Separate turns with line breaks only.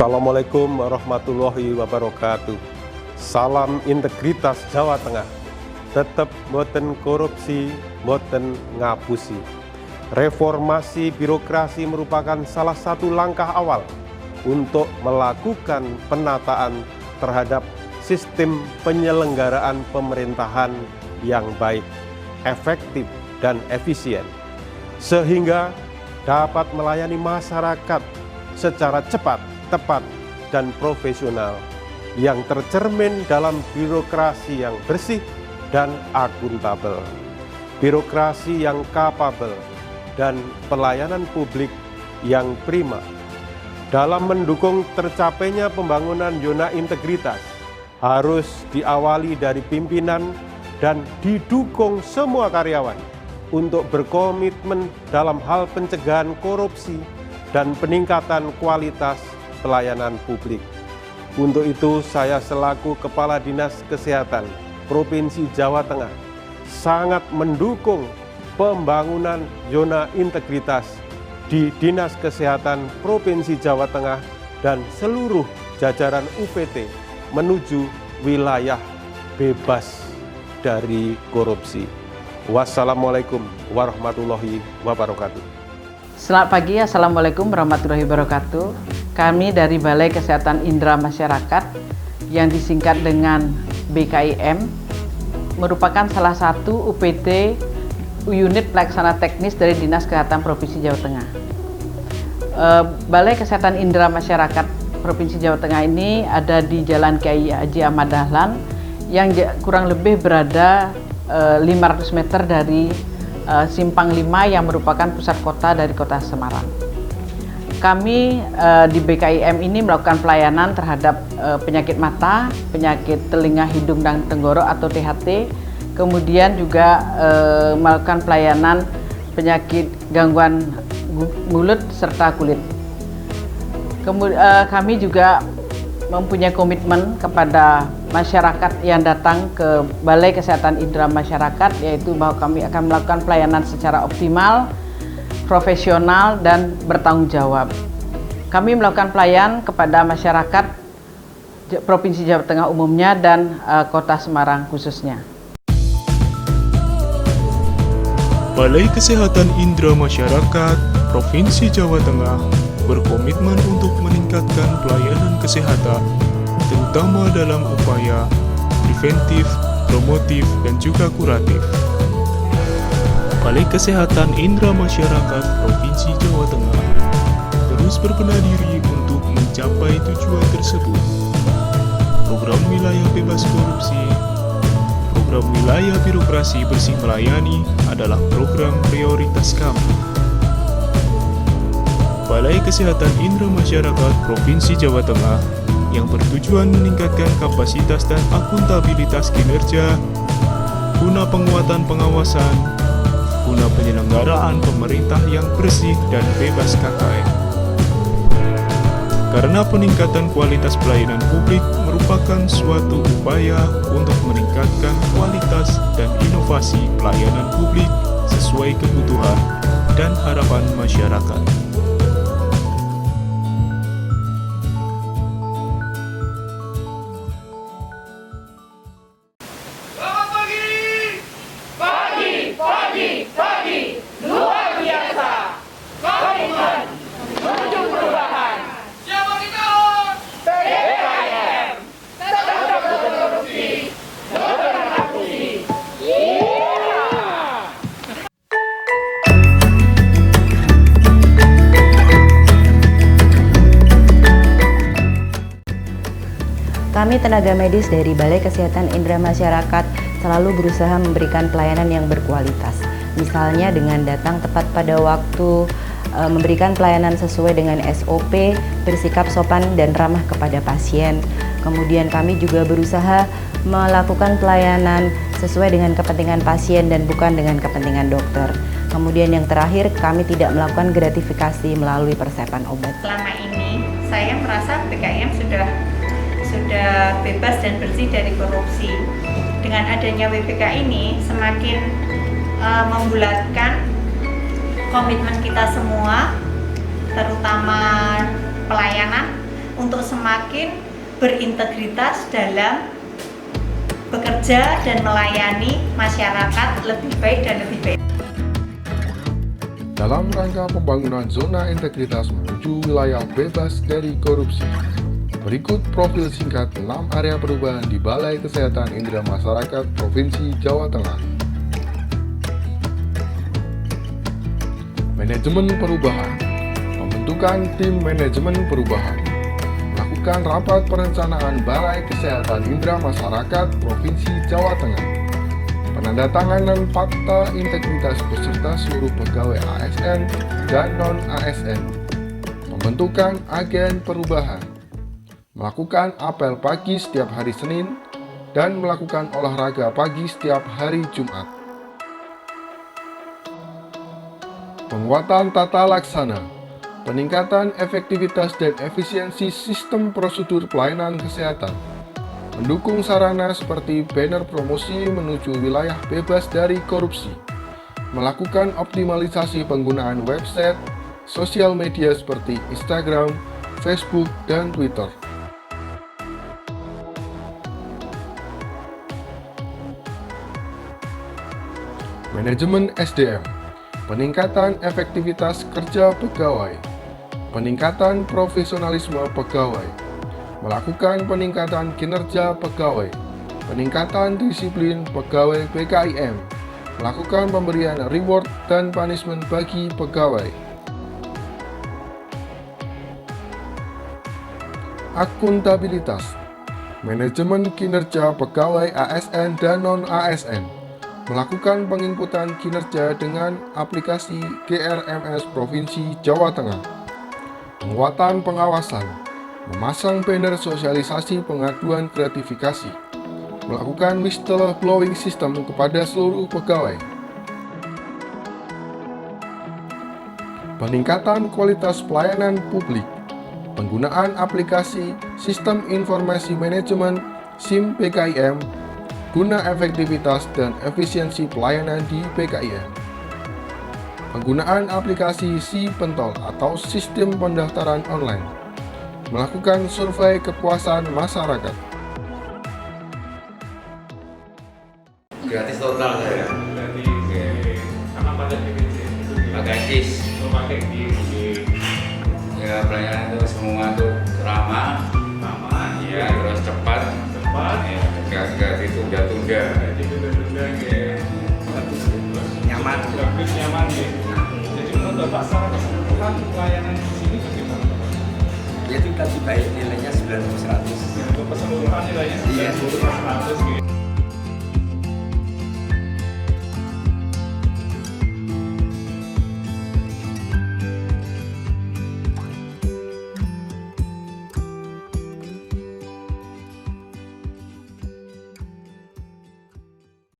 Assalamualaikum warahmatullahi wabarakatuh. Salam integritas Jawa Tengah. Tetap boten korupsi, boten ngapusi. Reformasi birokrasi merupakan salah satu langkah awal untuk melakukan penataan terhadap sistem penyelenggaraan pemerintahan yang baik, efektif, dan efisien, sehingga dapat melayani masyarakat secara cepat, tepat, dan profesional yang tercermin dalam birokrasi yang bersih dan akuntabel, birokrasi yang kapabel, dan pelayanan publik yang prima. Dalam mendukung tercapainya pembangunan zona integritas harus diawali dari pimpinan dan didukung semua karyawan untuk berkomitmen dalam hal pencegahan korupsi dan peningkatan kualitas pelayanan publik. Untuk itu, saya selaku Kepala Dinas Kesehatan Provinsi Jawa Tengah sangat mendukung pembangunan zona integritas di Dinas Kesehatan Provinsi Jawa Tengah dan seluruh jajaran UPT menuju wilayah bebas dari korupsi. Wassalamualaikum warahmatullahi wabarakatuh.
Selamat pagi, Assalamualaikum warahmatullahi wabarakatuh. Kami dari Balai Kesehatan Indera Masyarakat yang disingkat dengan BKIM merupakan salah satu UPT unit pelaksana teknis dari Dinas Kesehatan Provinsi Jawa Tengah. Balai Kesehatan Indera Masyarakat Provinsi Jawa Tengah ini ada di Jalan Kiai Haji Ahmad Dahlan yang kurang lebih berada 500 meter dari Simpang 5 yang merupakan pusat kota dari kota Semarang. Kami di BKIM ini melakukan pelayanan terhadap penyakit mata, penyakit telinga, hidung, dan tenggorok atau THT, kemudian juga melakukan pelayanan penyakit gangguan mulut serta kulit. Kami juga mempunyai komitmen kepada masyarakat yang datang ke Balai Kesehatan Indera Masyarakat, yaitu bahwa kami akan melakukan pelayanan secara optimal, profesional, dan bertanggung jawab. Kami melakukan pelayanan kepada masyarakat Provinsi Jawa Tengah umumnya dan Kota Semarang khususnya.
Balai Kesehatan Indera Masyarakat Provinsi Jawa Tengah berkomitmen untuk meningkatkan pelayanan kesehatan, terutama dalam upaya preventif, promotif, dan juga kuratif. Balai Kesehatan Indera Masyarakat Provinsi Jawa Tengah terus berbenah diri untuk mencapai tujuan tersebut. Program Wilayah Bebas Korupsi, program Wilayah Birokrasi Bersih Melayani adalah program prioritas kami. Balai Kesehatan Indera Masyarakat Provinsi Jawa Tengah yang bertujuan meningkatkan kapasitas dan akuntabilitas kinerja guna penguatan pengawasan, guna penyelenggaraan pemerintah yang bersih dan bebas KKN. Karena peningkatan kualitas pelayanan publik merupakan suatu upaya untuk meningkatkan kualitas dan inovasi pelayanan publik sesuai kebutuhan dan harapan masyarakat.
Kami tenaga medis dari Balai Kesehatan Indera Masyarakat selalu berusaha memberikan pelayanan yang berkualitas. Misalnya dengan datang tepat pada waktu, memberikan pelayanan sesuai dengan SOP, bersikap sopan dan ramah kepada pasien. Kemudian kami juga berusaha melakukan pelayanan sesuai dengan kepentingan pasien dan bukan dengan kepentingan dokter. Kemudian yang terakhir, kami tidak melakukan gratifikasi melalui persepan obat.
Selama ini saya merasa BKIM sudah bebas dan bersih dari korupsi. Dengan adanya WBK ini semakin membulatkan komitmen kita semua, terutama pelayanan untuk semakin berintegritas dalam bekerja dan melayani masyarakat lebih baik dan lebih baik.
Dalam rangka pembangunan zona integritas menuju wilayah bebas dari korupsi, berikut profil singkat 6 area perubahan di Balai Kesehatan Indra Masyarakat Provinsi Jawa Tengah. Manajemen perubahan. Pembentukan tim manajemen perubahan. Melakukan rapat perencanaan Balai Kesehatan Indra Masyarakat Provinsi Jawa Tengah. Penandatanganan fakta integritas beserta seluruh pegawai ASN dan non-ASN. Pembentukan agen perubahan. Melakukan apel pagi setiap hari Senin dan melakukan olahraga pagi setiap hari Jumat. Penguatan tata laksana. Peningkatan efektivitas dan efisiensi sistem prosedur pelayanan kesehatan. Mendukung sarana seperti banner promosi menuju wilayah bebas dari korupsi. Melakukan optimalisasi penggunaan website, sosial media seperti Instagram, Facebook, dan Twitter. Manajemen SDM. Peningkatan efektivitas kerja pegawai. Peningkatan profesionalisme pegawai. Melakukan peningkatan kinerja pegawai. Peningkatan disiplin pegawai PKIM. Melakukan pemberian reward dan punishment bagi pegawai. Akuntabilitas. Manajemen kinerja pegawai ASN dan non-ASN. Melakukan penginputan kinerja dengan aplikasi GRMS Provinsi Jawa Tengah. Penguatan pengawasan. Memasang banner sosialisasi pengaduan gratifikasi. Melakukan whistleblowing system kepada seluruh pegawai. Peningkatan kualitas pelayanan publik. Penggunaan aplikasi Sistem Informasi Manajemen SIM PKIM guna efektivitas dan efisiensi pelayanan di PKIM. Penggunaan aplikasi Si-Pentol atau Sistem Pendaftaran Online. Melakukan survei kepuasan masyarakat.
Gratis total saya.
Berarti karena pada DPC itu
Pakai kis.
pakai di
Ya pelayanan itu semua tuh ramah,
nama
ya terus cepat.
tempat
Ya gratis itu udah tunda.
jadi tunda kayak
Nyaman.
lebih nyaman gitu. Jadi menurut Bapak secara keseluruhan pelayanan di sini bagaimana?
Itu tadi baik nilainya 9/100.
Untuk keseluruhan nilainya 90/100 gitu.